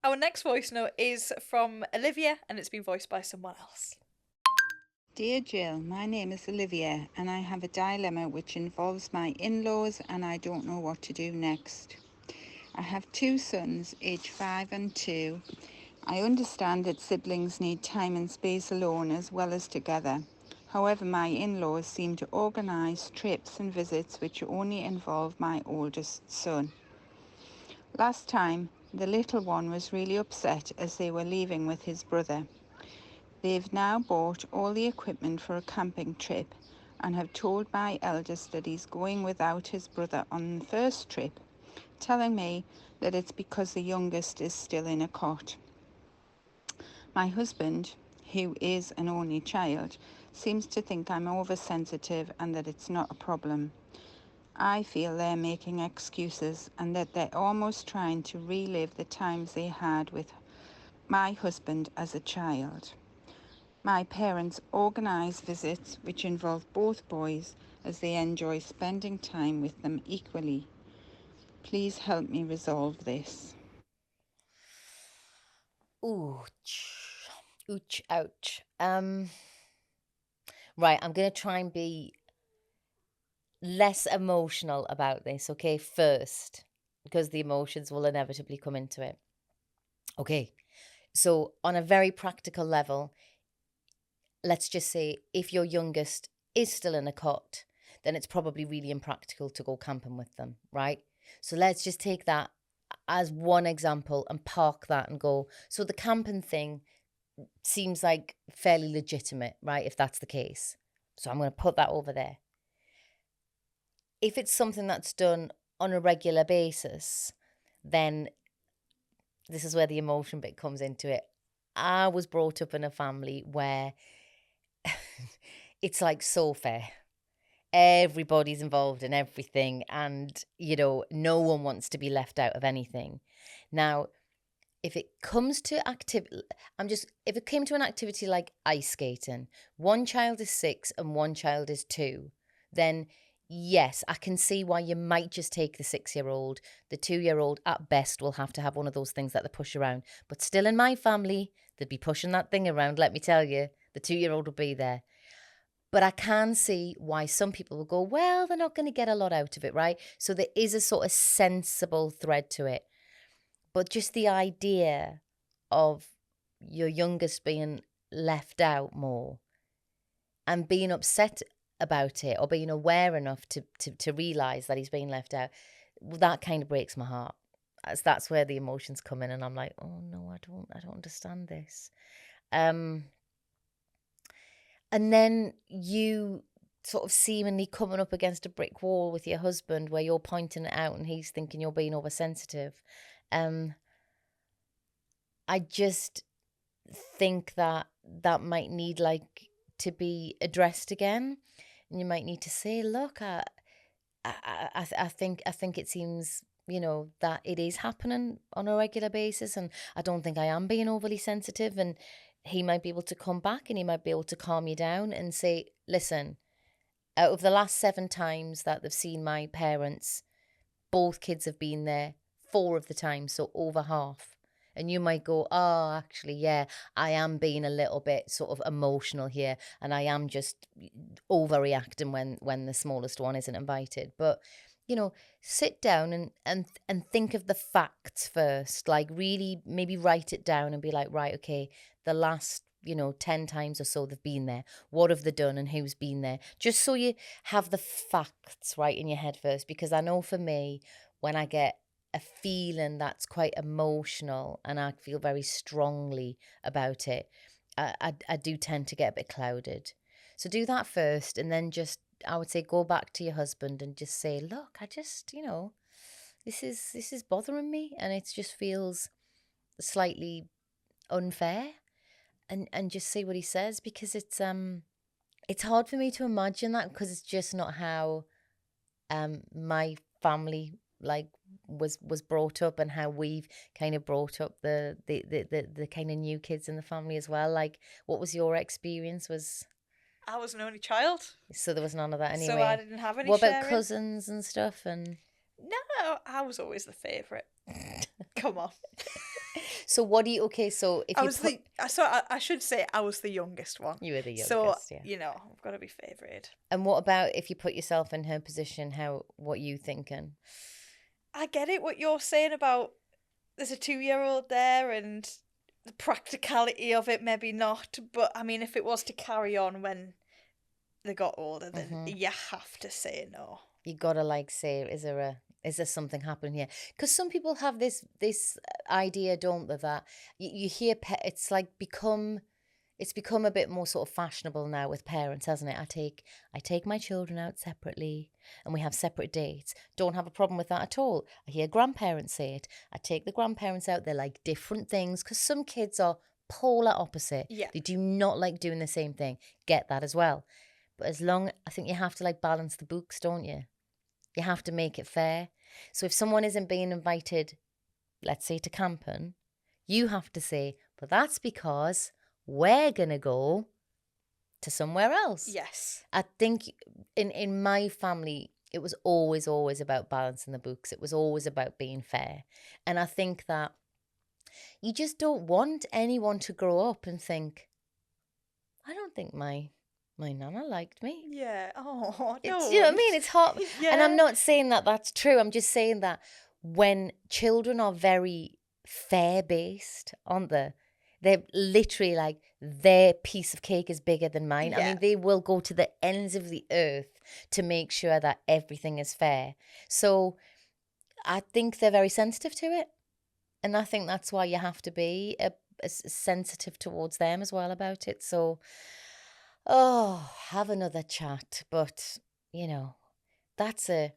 Our next voice note is from Olivia, and it's been voiced by someone else. Dear Jill, my name is Olivia and I have a dilemma which involves my in-laws and I don't know what to do next. I have two sons, aged 5 and 2. I understand that siblings need time and space alone as well as together. However, my in-laws seem to organise trips and visits which only involve my oldest son. Last time, the little one was really upset as they were leaving with his brother. They've now bought all the equipment for a camping trip and have told my eldest that he's going without his brother on the first trip, telling me that it's because the youngest is still in a cot. My husband, who is an only child, seems to think I'm oversensitive and that it's not a problem. I feel they're making excuses and that they're almost trying to relive the times they had with my husband as a child. My parents organise visits which involve both boys as they enjoy spending time with them equally. Please help me resolve this. Ouch. Ouch, ouch. Right, I'm going to try and be less emotional about this, okay, first, because the emotions will inevitably come into it. Okay, so on a very practical level, let's just say if your youngest is still in a cot, then it's probably really impractical to go camping with them, right? So let's just take that as one example and park that and go. So the camping thing seems like fairly legitimate, right? If that's the case. So I'm going to put that over there. If it's something that's done on a regular basis, then this is where the emotion bit comes into it. I was brought up in a family where it's like so fair. Everybody's involved in everything and, no one wants to be left out of anything. Now, if it comes to if it came to an activity like ice skating, one child is 6 and one child is 2, then yes, I can see why you might just take the 6-year-old. The 2-year-old at best will have to have one of those things that they push around. But still in my family, they'd be pushing that thing around, let me tell you. The 2-year-old will be there. But I can see why some people will go, well, they're not going to get a lot out of it, right? So there is a sort of sensible thread to it. But just the idea of your youngest being left out more and being upset about it or being aware enough to realise that he's being left out, that kind of breaks my heart. That's where the emotions come in and I'm like, oh no, I don't understand this. And then you sort of seemingly coming up against a brick wall with your husband where you're pointing it out and he's thinking you're being oversensitive. I just think that might need to be addressed again. And you might need to say, look, I think it seems, that it is happening on a regular basis. And I don't think I am being overly sensitive. And he might be able to come back and he might be able to calm you down and say, listen, out of the last 7 times that they've seen my parents, both kids have been there 4 of the time, so over half. And you might go, oh, actually, yeah, I am being a little bit sort of emotional here and I am just overreacting when the smallest one isn't invited. But, sit down and think of the facts first, like really maybe write it down and be like, right, okay, the last 10 times or so they've been there. What have they done and who's been there? Just so you have the facts right in your head first. Because I know for me, when I get a feeling that's quite emotional and I feel very strongly about it, I do tend to get a bit clouded. So do that first and then just, I would say, go back to your husband and just say, look, I just, this is bothering me and it just feels slightly unfair. And just see what he says, because it's hard for me to imagine that because it's just not how my family was brought up and how we've kind of brought up the kind of new kids in the family as well. Like, what was your experience? I was an only child, So there was none of that anyway. so I didn't have any What about sharing. cousins and stuff? And No, I was always the favourite. Come on. So what do you? Okay, so if I you was put, I should say I was the youngest one. you were the So, youngest, yeah. I've got to be favoured. And what about if you put yourself in her position? What you thinking? I get it what you're saying about there's a 2-year-old there and the practicality of it, maybe not. But I mean, if it was to carry on when they got older, then you have to say no. You gotta like say, is there something happening here? Because some people have this idea, don't they, that you hear it's like it's become a bit more sort of fashionable now with parents, hasn't it? I take my children out separately and we have separate dates. Don't have a problem with that at all. I hear grandparents say it. I take the grandparents out. They're like different things because some kids are polar opposite. Yeah. They do not like doing the same thing. Get that as well. But I think you have to like balance the books, don't you? You have to make it fair. So if someone isn't being invited, let's say to camping, you have to say, but that's because we're going to go to somewhere else. Yes. I think in my family, it was always about balancing the books. It was always about being fair. And I think that you just don't want anyone to grow up and think, I don't think my nana liked me. Yeah. Oh, It's, you know what I mean? It's hard. Yeah. And I'm not saying that that's true. I'm just saying that when children are very fair based, aren't they? They're literally like their piece of cake is bigger than mine. I Yeah. mean, they will go to the ends of the earth to make sure that everything is fair. So I think they're very sensitive to it. And I think that's why you have to be sensitive towards them as well about it. So, have another chat. But, it's a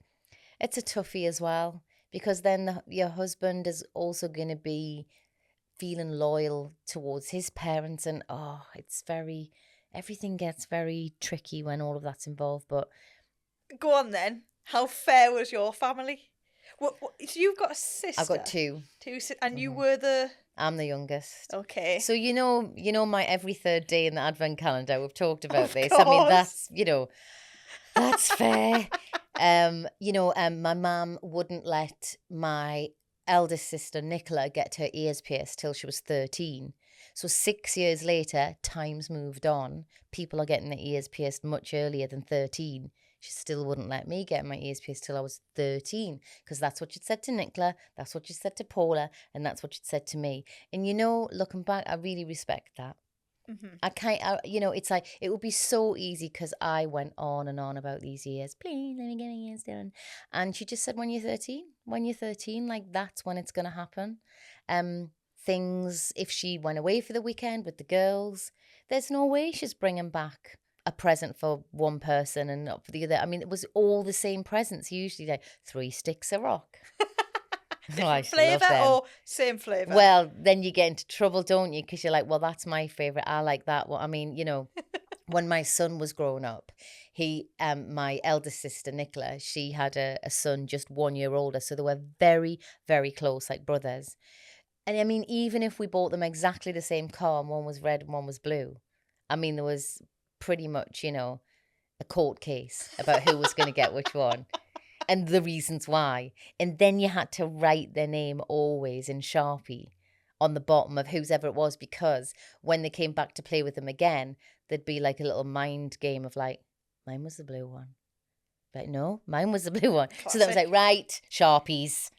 toughie as well. Because then your husband is also going to be feeling loyal towards his parents. And, everything gets very tricky when all of that's involved. But Go on then. How fair was your family? So you've got a sister. I've got two. And you were the. I'm the youngest. Okay. So my every third day in the advent calendar, we've talked about Of this. course. I mean, that's fair. My mum wouldn't let my eldest sister Nicola get her ears pierced till she was 13. So 6 years later, time's moved on. People are getting their ears pierced much earlier than 13. She still wouldn't let me get my ears pierced till I was 13 because that's what she'd said to Nicola, that's what she said to Paula, and that's what she'd said to me. And looking back, I really respect that. It's like it would be so easy because I went on and on about these years. Please let me get my ears done. And she just said, when you're 13, like that's when it's going to happen. Things, if she went away for the weekend with the girls, there's no way she's bringing back a present for one person and not for the other. I mean, it was all the same presents, usually like 3 sticks of rock. Different flavour or same flavour? Well, then you get into trouble, don't you? Because you're like, well, that's my favourite. I like that one. I mean, when my son was growing up, my eldest sister, Nicola, she had a son just 1 year older. So they were very, very close, like brothers. And I mean, even if we bought them exactly the same car and one was red and one was blue, I mean, there was pretty much, a court case about who was going to get which one. And the reasons why. And then you had to write their name always in Sharpie on the bottom of whose ever it was, because when they came back to play with them again, there'd be like a little mind game of like, mine was the blue one. But no, mine was the blue one. Classic. So that was like, right, Sharpies.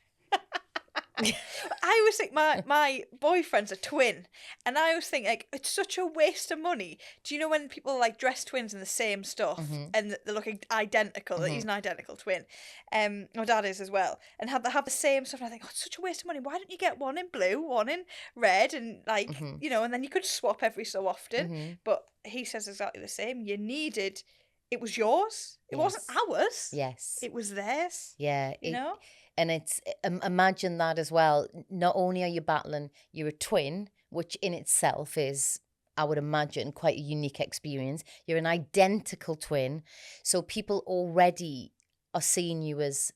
I always think my boyfriend's a twin, and I always think like it's such a waste of money. Do you know when people like dress twins in the same stuff and they're looking identical? He's an identical twin. My dad is as well, and have the same stuff. And I think, it's such a waste of money. Why don't you get one in blue, one in red, and and then you could swap every so often. But he says exactly the same. It was yours. It wasn't ours. Yes. It was theirs. Yeah. You know? And it's, imagine that as well. Not only are you battling, you're a twin, which in itself is, I would imagine, quite a unique experience. You're an identical twin. So people already are seeing you as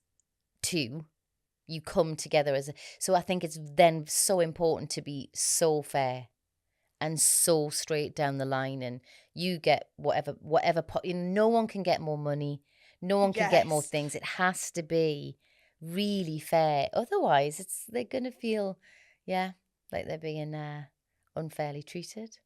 two. You come together so I think it's then so important to be so fair and so straight down the line, and you get whatever, no one can get more money. No one can get more things. It has to be really fair. Otherwise, they're going to feel, like they're being unfairly treated.